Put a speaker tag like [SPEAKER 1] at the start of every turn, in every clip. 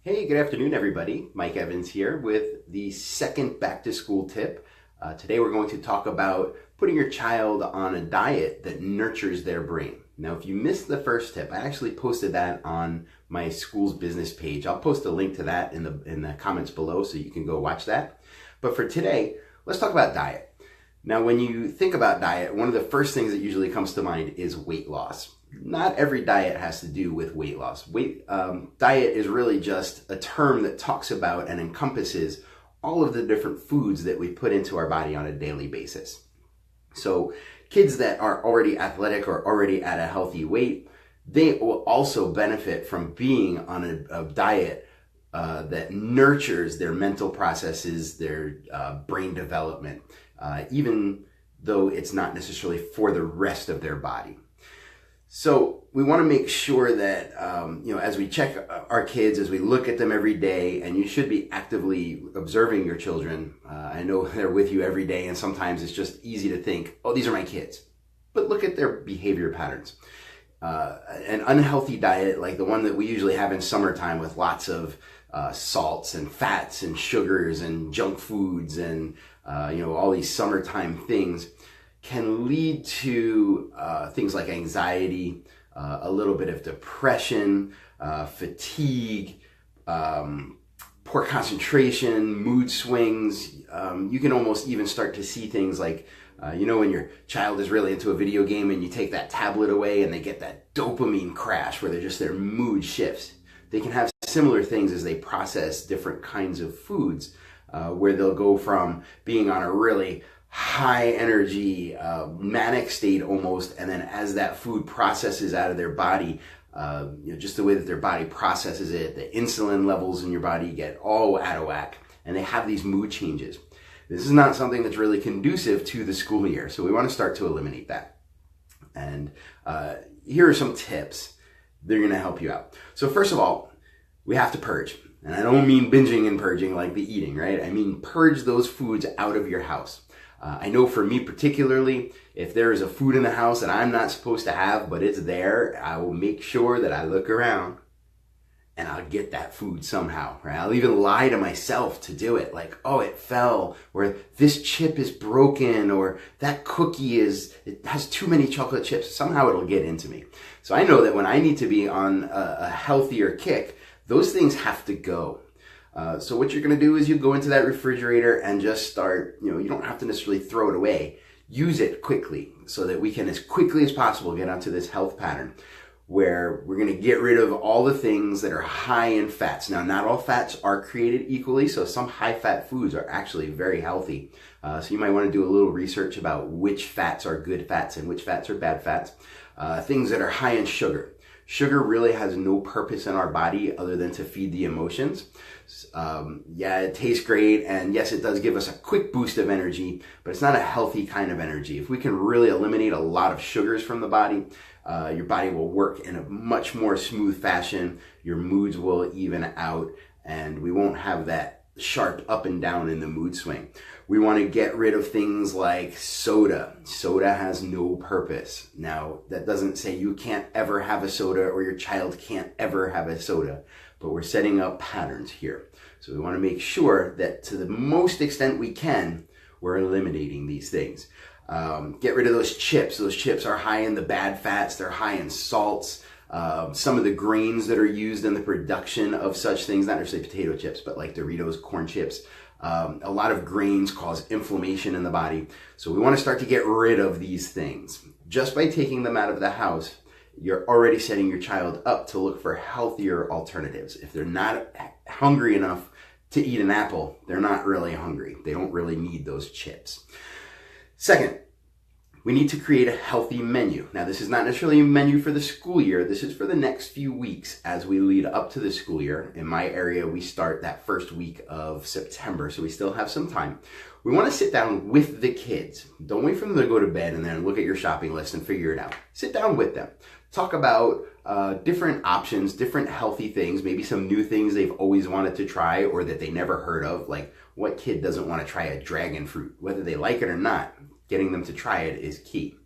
[SPEAKER 1] Hey, good afternoon, everybody. Mike Evans here with the second back to school tip. Today we're going to talk about putting your child on a diet that nurtures their brain. Now, if you missed the first tip, I actually posted that on my school's business page. I'll post a link to that in the comments below so you can go watch that. But for today, let's talk about diet. Now, when you think about diet, one of the first things that usually comes to mind is weight loss. Not every diet has to do with weight loss. Diet is really just a term that talks about and encompasses all of the different foods that we put into our body on a daily basis. So kids that are already athletic or already at a healthy weight, they will also benefit from being on a diet that nurtures their mental processes, their brain development, even though it's not necessarily for the rest of their body. So we want to make sure that, as we check our kids, as we look at them every day, and you should be actively observing your children. I know they're with you every day, and sometimes it's just easy to think, oh, these are my kids. But look at their behavior patterns. An unhealthy diet, like the one that we usually have in summertime with lots of salts and fats and sugars and junk foods and, all these summertime things, can lead to things like anxiety, a little bit of depression, fatigue, poor concentration, mood swings. You can almost even start to see things like, when your child is really into a video game and you take that tablet away and they get that dopamine crash where their mood shifts. They can have similar things as they process different kinds of foods, where they'll go from being on a really high energy, manic state almost, and then as that food processes out of their body, just the way that their body processes it, the insulin levels in your body get all out of whack, and they have these mood changes. This is not something that's really conducive to the school year, so we want to start to eliminate that. And here are some tips that are going to help you out. So first of all, we have to purge. And I don't mean binging and purging like the eating, right? I mean purge those foods out of your house. I know for me particularly, if there is a food in the house that I'm not supposed to have, but it's there, I will make sure that I look around and I'll get that food somehow, right? I'll even lie to myself to do it. Like, oh, it fell, or this chip is broken, or that cookie it has too many chocolate chips. Somehow it'll get into me. So I know that when I need to be on a healthier kick, those things have to go. So what you're going to do is you go into that refrigerator and just start, you don't have to necessarily throw it away. Use it quickly so that we can, as quickly as possible, get onto this health pattern where we're going to get rid of all the things that are high in fats. Now, not all fats are created equally, so some high-fat foods are actually very healthy. So you might want to do a little research about which fats are good fats and which fats are bad fats. Things that are high in sugar. Sugar really has no purpose in our body other than to feed the emotions. It tastes great, and yes, it does give us a quick boost of energy, but it's not a healthy kind of energy. If we can really eliminate a lot of sugars from the body, your body will work in a much more smooth fashion, your moods will even out, and we won't have that sharp up and down in the mood swing. We want to get rid of things like soda. Soda has no purpose. Now, that doesn't say you can't ever have a soda or your child can't ever have a soda, but we're setting up patterns here. So we want to make sure that to the most extent we can, we're eliminating these things. Get rid of those chips. Those chips are high in the bad fats. They're high in salts. Some of the grains that are used in the production of such things, not necessarily potato chips, but like Doritos, corn chips, a lot of grains cause inflammation in the body. So we want to start to get rid of these things. Just by taking them out of the house, you're already setting your child up to look for healthier alternatives. If they're not hungry enough to eat an apple, they're not really hungry. They don't really need those chips. Second, we need to create a healthy menu. Now, this is not necessarily a menu for the school year. This is for the next few weeks as we lead up to the school year. In my area, we start that first week of September, so we still have some time. We want to sit down with the kids. Don't wait for them to go to bed and then look at your shopping list and figure it out. Sit down with them. Talk about different options, different healthy things, maybe some new things they've always wanted to try or that they never heard of. Like, what kid doesn't want to try a dragon fruit? Whether they like it or not, getting them to try it is key.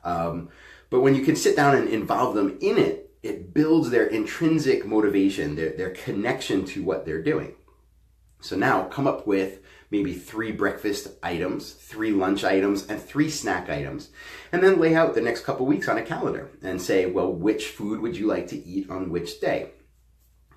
[SPEAKER 1] But when you can sit down and involve them in it, it builds their intrinsic motivation, their connection to what they're doing. So now come up with maybe 3 breakfast items, 3 lunch items, and 3 snack items. And then lay out the next couple weeks on a calendar and say, well, which food would you like to eat on which day?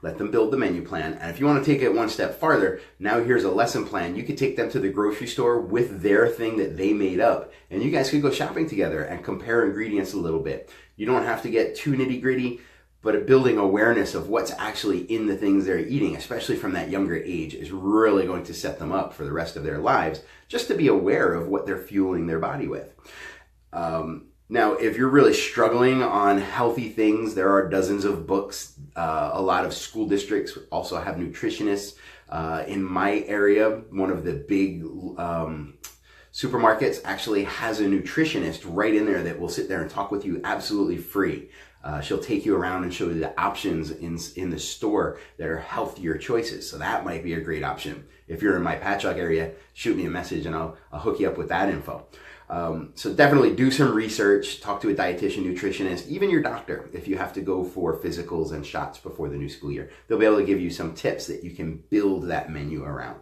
[SPEAKER 1] Let them build the menu plan. And if you want to take it one step farther, now here's a lesson plan. You could take them to the grocery store with their thing that they made up, and you guys could go shopping together and compare ingredients a little bit. You don't have to get too nitty gritty, but building awareness of what's actually in the things they're eating, especially from that younger age, is really going to set them up for the rest of their lives, just to be aware of what they're fueling their body with. Now, if you're really struggling on healthy things, there are dozens of books. A lot of school districts also have nutritionists. In my area, one of the big supermarkets actually has a nutritionist right in there that will sit there and talk with you absolutely free. She'll take you around and show you the options in the store that are healthier choices. So that might be a great option. If you're in my Patchogue area, shoot me a message and I'll hook you up with that info. So definitely do some research, talk to a dietitian, nutritionist, even your doctor if you have to go for physicals and shots before the new school year. They'll be able to give you some tips that you can build that menu around.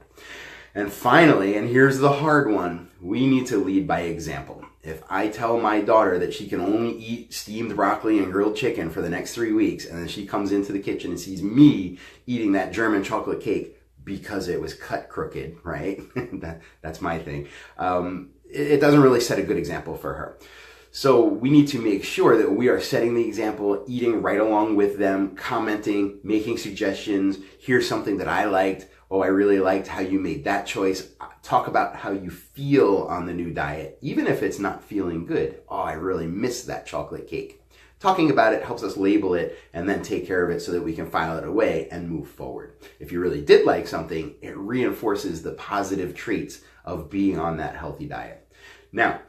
[SPEAKER 1] And finally, and here's the hard one, we need to lead by example. If I tell my daughter that she can only eat steamed broccoli and grilled chicken for the next 3 weeks, and then she comes into the kitchen and sees me eating that German chocolate cake because it was cut crooked, right? That's my thing. It doesn't really set a good example for her. So we need to make sure that we are setting the example, eating right along with them, commenting, making suggestions. Here's something that I liked. Oh, I really liked how you made that choice. Talk about how you feel on the new diet, even if it's not feeling good. Oh, I really missed that chocolate cake. Talking about it helps us label it and then take care of it so that we can file it away and move forward. If you really did like something, it reinforces the positive traits of being on that healthy diet. Now,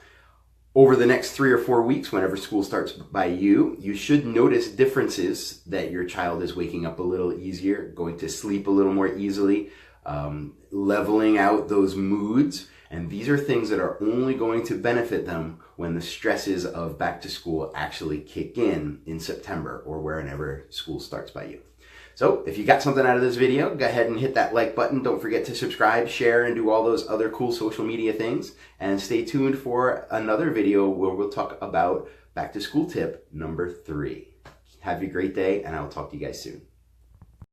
[SPEAKER 1] over the next 3 or 4 weeks, whenever school starts by you, you should notice differences that your child is waking up a little easier, going to sleep a little more easily, leveling out those moods. And these are things that are only going to benefit them when the stresses of back to school actually kick in September or whenever school starts by you. So if you got something out of this video, go ahead and hit that like button. Don't forget to subscribe, share, and do all those other cool social media things. And stay tuned for another video where we'll talk about back to school tip number 3. Have a great day, and I'll talk to you guys soon.